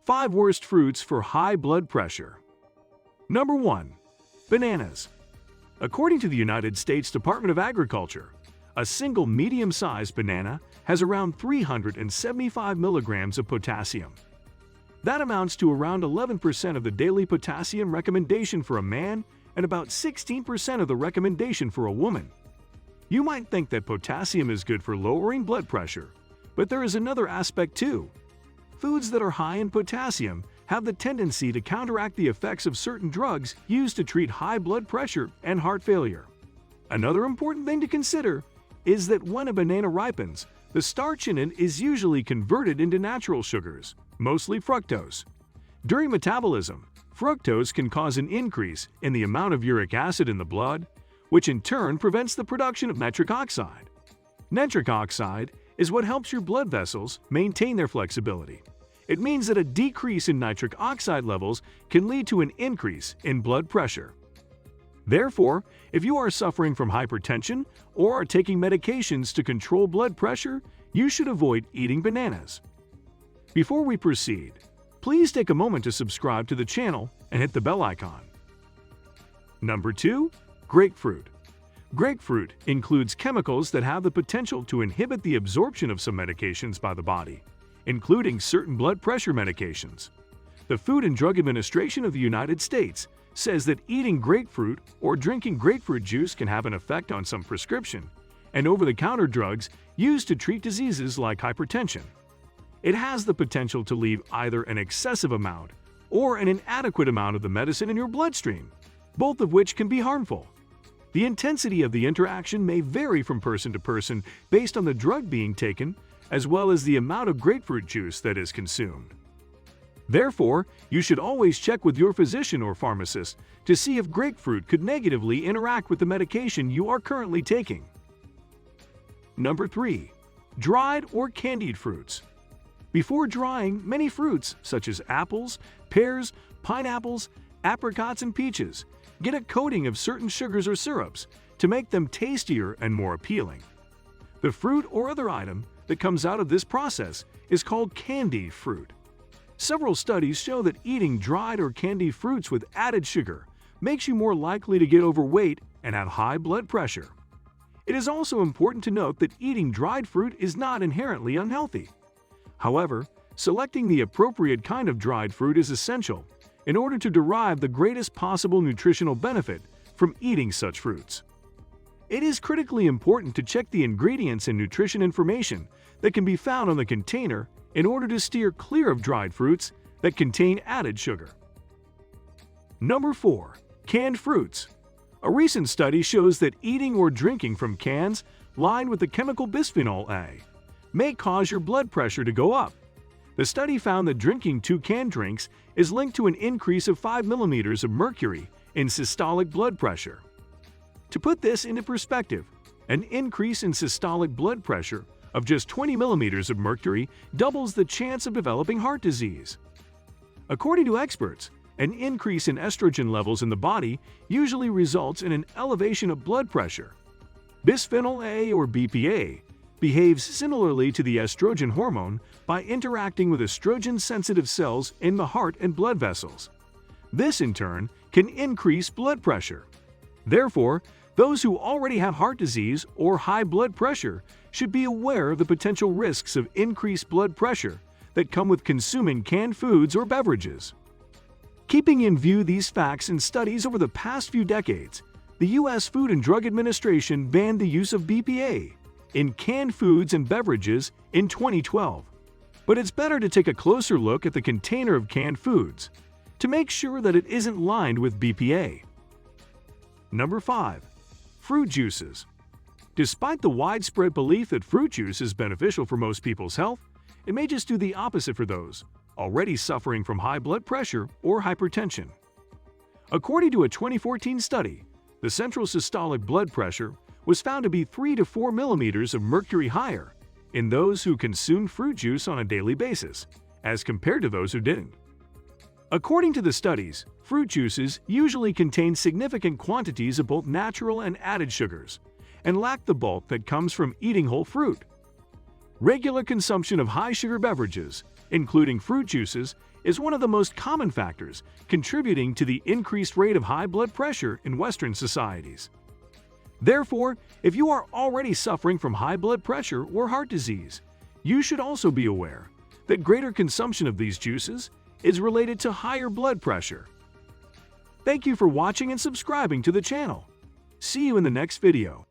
5 worst fruits for high blood pressure. Number 1. Bananas. According to the United States Department of Agriculture, a single medium-sized banana has around 375 milligrams of potassium. That amounts to around 11% of the daily potassium recommendation for a man and about 16% of the recommendation for a woman. You might think that potassium is good for lowering blood pressure, but there is another aspect too. Foods that are high in potassium have the tendency to counteract the effects of certain drugs used to treat high blood pressure and heart failure. Another important thing to consider is that when a banana ripens, the starch in it is usually converted into natural sugars, mostly fructose. During metabolism, fructose can cause an increase in the amount of uric acid in the blood, which in turn prevents the production of nitric oxide. Nitric oxide is what helps your blood vessels maintain their flexibility. It means that a decrease in nitric oxide levels can lead to an increase in blood pressure. Therefore, if you are suffering from hypertension or are taking medications to control blood pressure, you should avoid eating bananas. Before we proceed, please take a moment to subscribe to the channel and hit the bell icon. Number 2. Grapefruit. Grapefruit includes chemicals that have the potential to inhibit the absorption of some medications by the body, including certain blood pressure medications. The Food and Drug Administration of the United States says that eating grapefruit or drinking grapefruit juice can have an effect on some prescription and over-the-counter drugs used to treat diseases like hypertension. It has the potential to leave either an excessive amount or an inadequate amount of the medicine in your bloodstream, both of which can be harmful. The intensity of the interaction may vary from person to person based on the drug being taken, as well as the amount of grapefruit juice that is consumed. Therefore, you should always check with your physician or pharmacist to see if grapefruit could negatively interact with the medication you are currently taking. Number 3. Dried or candied fruits. Before drying, many fruits, such as apples, pears, pineapples, apricots, and peaches, get a coating of certain sugars or syrups to make them tastier and more appealing. The fruit or other item that comes out of this process is called candied fruit. Several studies show that eating dried or candied fruits with added sugar makes you more likely to get overweight and have high blood pressure. It is also important to note that eating dried fruit is not inherently unhealthy. However, selecting the appropriate kind of dried fruit is essential in order to derive the greatest possible nutritional benefit from eating such fruits. It is critically important to check the ingredients and nutrition information that can be found on the container in order to steer clear of dried fruits that contain added sugar. Number 4. Canned fruits. A recent study shows that eating or drinking from cans lined with the chemical bisphenol A may cause your blood pressure to go up. The study found that drinking 2 canned drinks is linked to an increase of 5 millimeters of mercury in systolic blood pressure. To put this into perspective, an increase in systolic blood pressure of just 20 millimeters of mercury doubles the chance of developing heart disease. According to experts, an increase in estrogen levels in the body usually results in an elevation of blood pressure. Bisphenol A, or BPA, behaves similarly to the estrogen hormone by interacting with estrogen-sensitive cells in the heart and blood vessels. This, in turn, can increase blood pressure. Therefore, those who already have heart disease or high blood pressure should be aware of the potential risks of increased blood pressure that come with consuming canned foods or beverages. Keeping in view these facts and studies over the past few decades, the U.S. Food and Drug Administration banned the use of BPA in canned foods and beverages in 2012. But it's better to take a closer look at the container of canned foods to make sure that it isn't lined with BPA. Number 5. Fruit juices. Despite the widespread belief that fruit juice is beneficial for most people's health, it may just do the opposite for those already suffering from high blood pressure or hypertension. According to a 2014 study, the central systolic blood pressure was found to be 3 to 4 millimeters of mercury higher in those who consumed fruit juice on a daily basis, as compared to those who didn't. According to the studies, fruit juices usually contain significant quantities of both natural and added sugars, and lack the bulk that comes from eating whole fruit. Regular consumption of high-sugar beverages, including fruit juices, is one of the most common factors contributing to the increased rate of high blood pressure in Western societies. Therefore, if you are already suffering from high blood pressure or heart disease, you should also be aware that greater consumption of these juices is related to higher blood pressure. Thank you for watching and subscribing to the channel. See you in the next video.